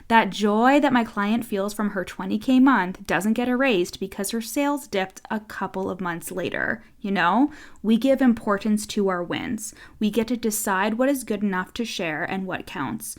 That joy that my client feels from her 20K month doesn't get erased because her sales dipped a couple of months later. We give importance to our wins. We get to decide what is good enough to share and what counts.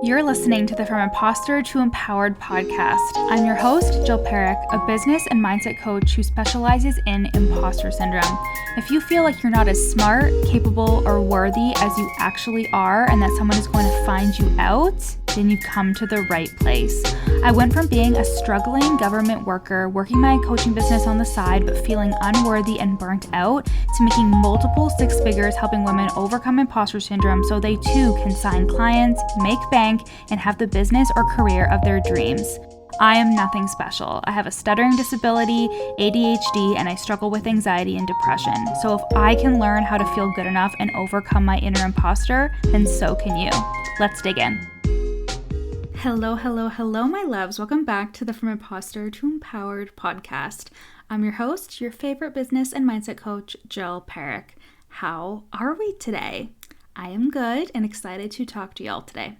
You're listening to the From Imposter to Empowered podcast. I'm your host, Jill Perrick, a business and mindset coach who specializes in imposter syndrome. If you feel like you're not as smart, capable, or worthy as you actually are, and that someone is going to find you out, then you've come to the right place. I went from being a struggling government worker, working my coaching business on the side, but feeling unworthy and burnt out, to making multiple six figures helping women overcome imposter syndrome so they too can sign clients, make bank, and have the business or career of their dreams. I am nothing special. I have a stuttering disability, ADHD, and I struggle with anxiety and depression. So if I can learn how to feel good enough and overcome my inner imposter, then so can you. Let's dig in. Hello, my loves. Welcome back to the From Imposter to Empowered podcast. I'm your host, your favorite business and mindset coach, Jill Perrick. How are we today? I am good and excited to talk to y'all today.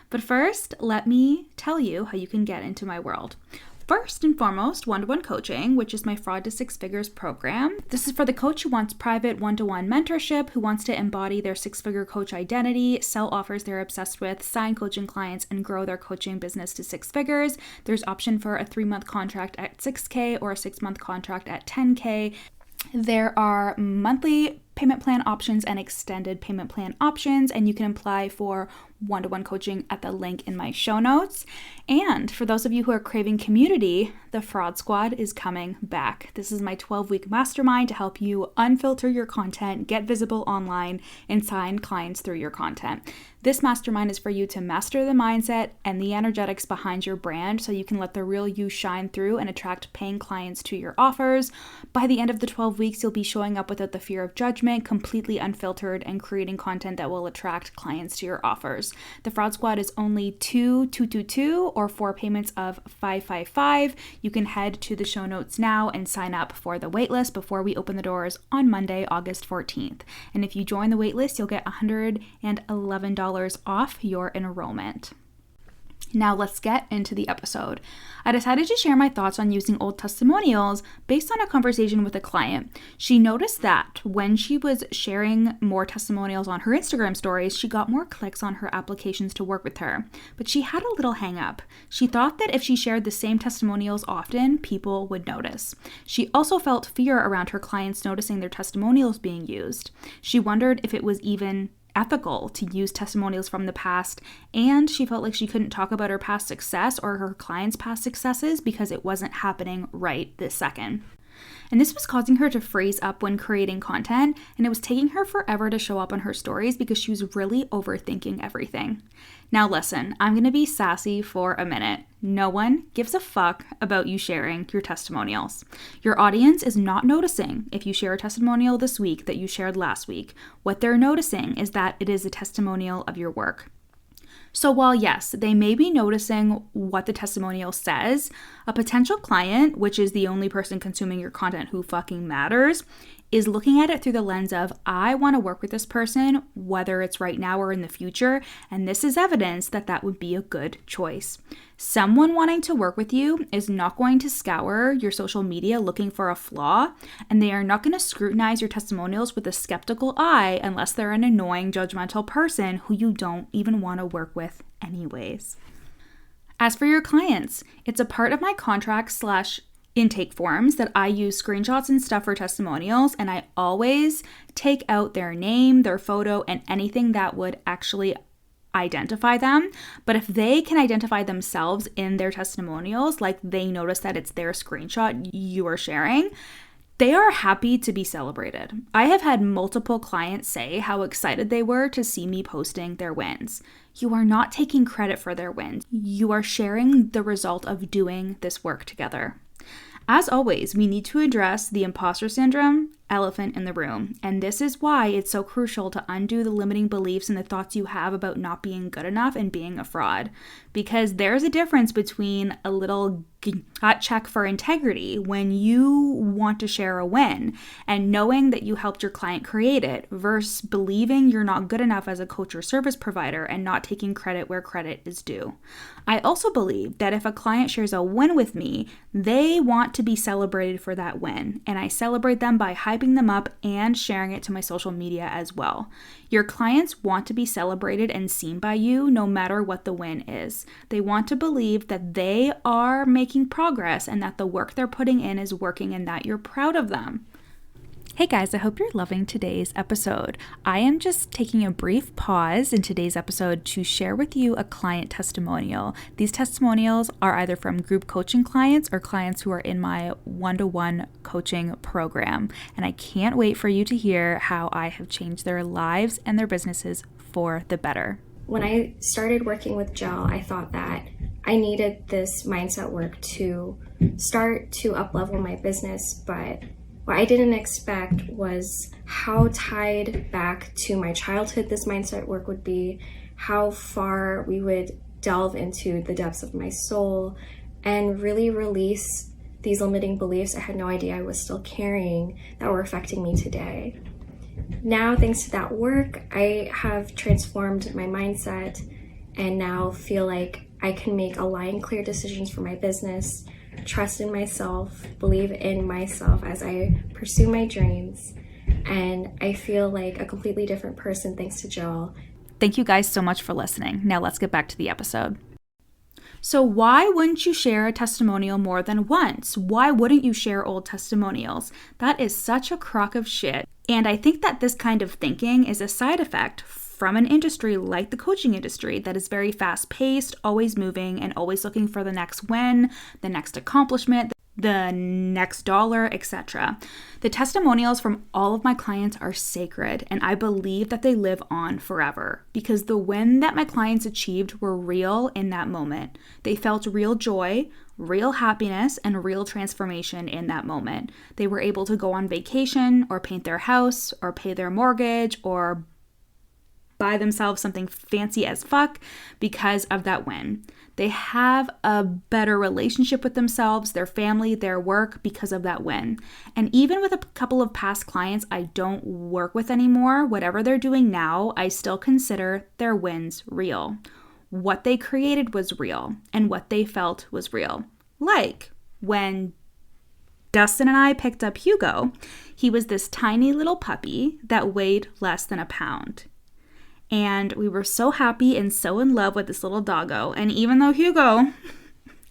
But first, let me tell you how you can get into my world. First and foremost, one-to-one coaching, which is my Fraud to Six Figures program. This is for the coach who wants private one-to-one mentorship, who wants to embody their six-figure coach identity, sell offers they're obsessed with, sign coaching clients, and grow their coaching business to six figures. There's option for a 3-month contract at $6K or a 6-month contract at $10K. There are monthly payment plan options and extended payment plan options, and you can apply for one-to-one coaching at the link in my show notes. And for those of you who are craving community, the Fraud Squad is coming back. This is my 12-week mastermind to help you unfilter your content, get visible online, and sign clients through your content. This mastermind is for you to master the mindset and the energetics behind your brand so you can let the real you shine through and attract paying clients to your offers. By the end of the 12 weeks, you'll be showing up without the fear of judgment, completely unfiltered, and creating content that will attract clients to your offers. The Fraud Squad is only 2 or 4 payments of $555. You can head to the show notes now and sign up for the waitlist before we open the doors on Monday, August 14th. And if you join the waitlist, you'll get $111 off your enrollment. Now let's get into the episode. I decided to share my thoughts on using old testimonials based on a conversation with a client. She noticed that when she was sharing more testimonials on her Instagram stories, she got more clicks on her applications to work with her. But she had a little hang up. She thought that if she shared the same testimonials often, people would notice. She also felt fear around her clients noticing their testimonials being used. She wondered if it was even ethical to use testimonials from the past, and she felt like she couldn't talk about her past success or her clients' past successes because it wasn't happening right this second. And this was causing her to freeze up when creating content, and it was taking her forever to show up on her stories because she was really overthinking everything. Now listen, I'm going to be sassy for a minute. No one gives a fuck about you sharing your testimonials. Your audience is not noticing if you share a testimonial this week that you shared last week. What they're noticing is that it is a testimonial of your work. So while yes, they may be noticing what the testimonial says, a potential client, which is the only person consuming your content who fucking matters, is looking at it through the lens of, I want to work with this person, whether it's right now or in the future, and this is evidence that that would be a good choice. Someone wanting to work with you is not going to scour your social media looking for a flaw, and they are not going to scrutinize your testimonials with a skeptical eye unless they're an annoying, judgmental person who you don't even want to work with anyways. As for your clients, it's a part of my contract/intake forms that I use screenshots and stuff for testimonials, and I always take out their name, their photo, and anything that would actually identify them. But if they can identify themselves in their testimonials, like they notice that it's their screenshot you are sharing, they are happy to be celebrated. I have had multiple clients say how excited they were to see me posting their wins. You are not taking credit for their wins. You are sharing the result of doing this work together. As always, we need to address the imposter syndrome, elephant in the room. And this is why it's so crucial to undo the limiting beliefs and the thoughts you have about not being good enough and being a fraud. Because there's a difference between a little gut check for integrity when you want to share a win and knowing that you helped your client create it versus believing you're not good enough as a coach or service provider and not taking credit where credit is due. I also believe that if a client shares a win with me, they want to be celebrated for that win, and I celebrate them by hyping them up and sharing it to my social media as well. Your clients want to be celebrated and seen by you no matter what the win is. They want to believe that they are making progress and that the work they're putting in is working and that you're proud of them. Hey guys, I hope you're loving today's episode. I am just taking a brief pause in today's episode to share with you a client testimonial. These testimonials are either from group coaching clients or clients who are in my one-to-one coaching program. And I can't wait for you to hear how I have changed their lives and their businesses for the better. When I started working with Jill, I thought that I needed this mindset work to start to up-level my business, but what I didn't expect was how tied back to my childhood this mindset work would be, how far we would delve into the depths of my soul and really release these limiting beliefs I had no idea I was still carrying that were affecting me today. Now, thanks to that work, I have transformed my mindset and now feel like I can make aligned, clear decisions for my business, trust in myself, believe in myself as I pursue my dreams, and I feel like a completely different person thanks to Jill. Thank you guys so much for listening. Now let's get back to the episode. So why wouldn't you share a testimonial more than once? Why wouldn't you share old testimonials? That is such a crock of shit. And I think that this kind of thinking is a side effect from an industry like the coaching industry that is very fast-paced, always moving, and always looking for the next win, the next accomplishment, the next dollar, etc. The testimonials from all of my clients are sacred, and I believe that they live on forever because the win that my clients achieved were real in that moment. They felt real joy, real happiness, and real transformation in that moment. They were able to go on vacation or paint their house or pay their mortgage or buy themselves something fancy as fuck because of that win. They have a better relationship with themselves, their family, their work because of that win. And even with a couple of past clients I don't work with anymore, whatever they're doing now, I still consider their wins real. What they created was real, and what they felt was real. Like when Dustin and I picked up Hugo, he was this tiny little puppy that weighed less than a pound. And we were so happy and so in love with this little doggo. And even though Hugo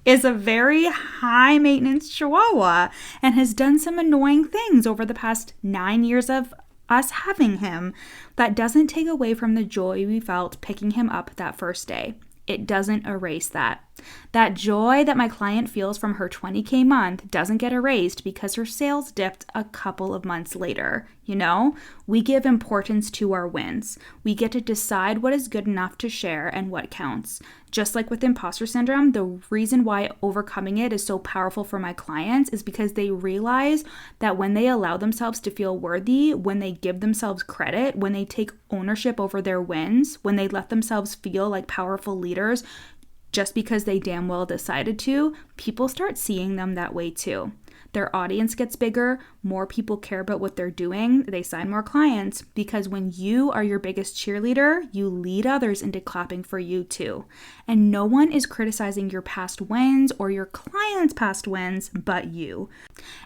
is a very high maintenance chihuahua and has done some annoying things over the past 9 years of us having him, that doesn't take away from the joy we felt picking him up that first day. It doesn't erase that. That joy that my client feels from her $20K month doesn't get erased because her sales dipped a couple of months later. You know, we give importance to our wins. We get to decide what is good enough to share and what counts. Just like with imposter syndrome, the reason why overcoming it is so powerful for my clients is because they realize that when they allow themselves to feel worthy, when they give themselves credit, when they take ownership over their wins, when they let themselves feel like powerful leaders, just because they damn well decided to, people start seeing them that way too. Their audience gets bigger, more people care about what they're doing, they sign more clients, because when you are your biggest cheerleader, you lead others into clapping for you too. And no one is criticizing your past wins or your clients' past wins but you.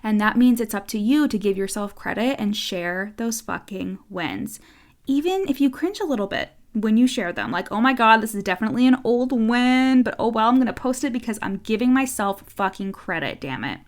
And that means it's up to you to give yourself credit and share those fucking wins. Even if you cringe a little bit when you share them, like, oh my God, this is definitely an old win, but oh well, I'm gonna post it because I'm giving myself fucking credit, damn it.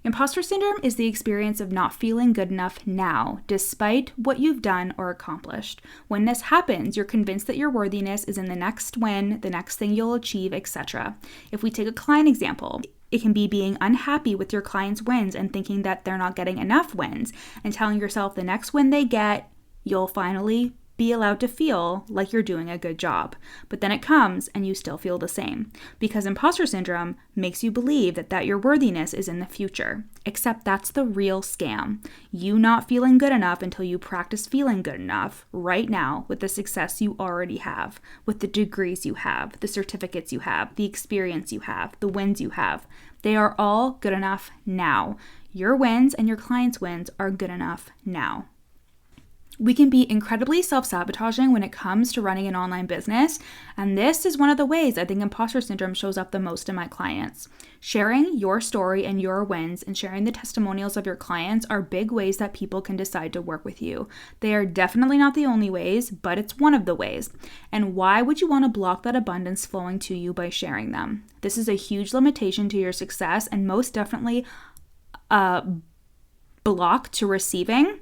Imposter syndrome is the experience of not feeling good enough now, despite what you've done or accomplished. When this happens, you're convinced that your worthiness is in the next win, the next thing you'll achieve, etc. If we take a client example, it can be being unhappy with your client's wins and thinking that they're not getting enough wins and telling yourself the next win they get, you'll finally Be allowed to feel like you're doing a good job. But then it comes and you still feel the same. Because imposter syndrome makes you believe that your worthiness is in the future. Except that's the real scam. You not feeling good enough until you practice feeling good enough right now with the success you already have, with the degrees you have, the certificates you have, the experience you have, the wins you have. They are all good enough now. Your wins and your clients' wins are good enough now. We can be incredibly self-sabotaging when it comes to running an online business, and this is one of the ways I think imposter syndrome shows up the most in my clients. Sharing your story and your wins and sharing the testimonials of your clients are big ways that people can decide to work with you. They are definitely not the only ways, but it's one of the ways. And why would you want to block that abundance flowing to you by sharing them? This is a huge limitation to your success and most definitely a block to receiving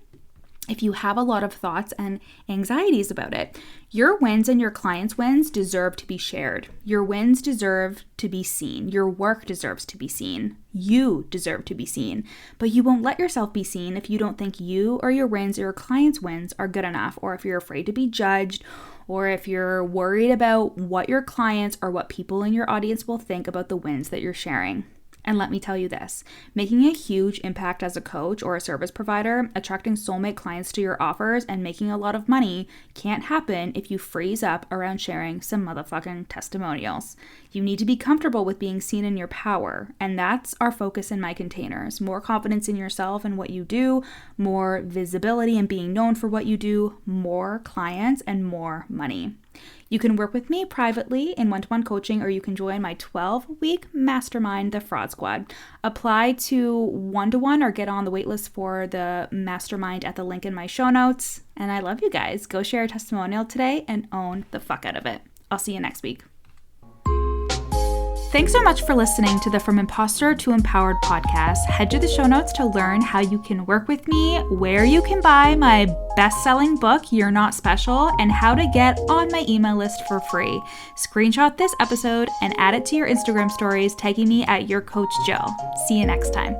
if you have a lot of thoughts and anxieties about it. Your wins and your clients' wins deserve to be shared. Your wins deserve to be seen. Your work deserves to be seen. You deserve to be seen. But you won't let yourself be seen if you don't think you or your wins or your clients' wins are good enough, or if you're afraid to be judged, or if you're worried about what your clients or what people in your audience will think about the wins that you're sharing. And let me tell you this, making a huge impact as a coach or a service provider, attracting soulmate clients to your offers, and making a lot of money can't happen if you freeze up around sharing some motherfucking testimonials. You need to be comfortable with being seen in your power, and that's our focus in my containers. More confidence in yourself and what you do, more visibility and being known for what you do, more clients, and more money. You can work with me privately in one-to-one coaching, or you can join my 12-week mastermind, the Fraud Squad. Apply to one-to-one or get on the waitlist for the mastermind at the link in my show notes. And I love you guys. Go share a testimonial today and own the fuck out of it. I'll see you next week. Thanks so much for listening to the From Imposter to Empowered podcast. Head to the show notes to learn how you can work with me, where you can buy my best-selling book, You're Not Special, and how to get on my email list for free. Screenshot this episode and add it to your Instagram stories, tagging me at YourCoachJill. See you next time.